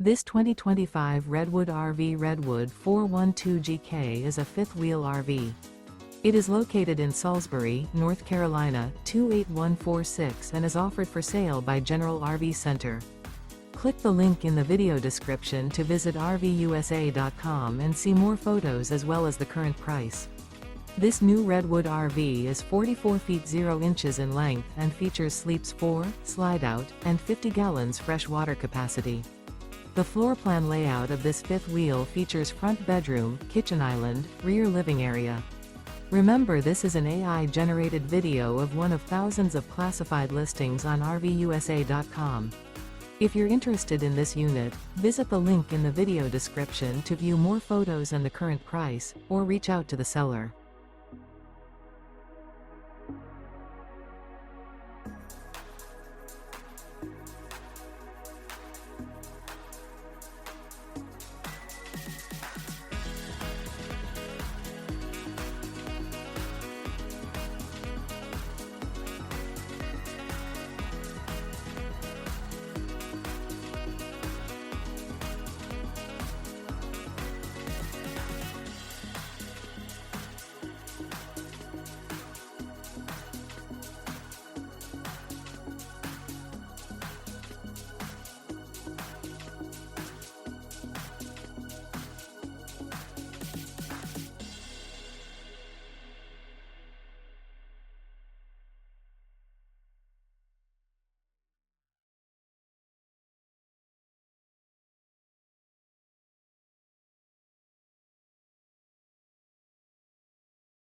This 2025 Redwood RV Redwood 412GK is a fifth-wheel RV. It is located in Salisbury, North Carolina, 28146 and is offered for sale by General RV Center. Click the link in the video description to visit RVUSA.com and see more photos as well as the current price. This new Redwood RV is 44 feet 0 inches in length and features sleeps 4, slide-out, and 50 gallons fresh water capacity. The floor plan layout of this fifth wheel features front bedroom, kitchen island, rear living area. Remember, this is an AI-generated video of one of thousands of classified listings on RVUSA.com. If you're interested in this unit, visit the link in the video description to view more photos and the current price, or reach out to the seller.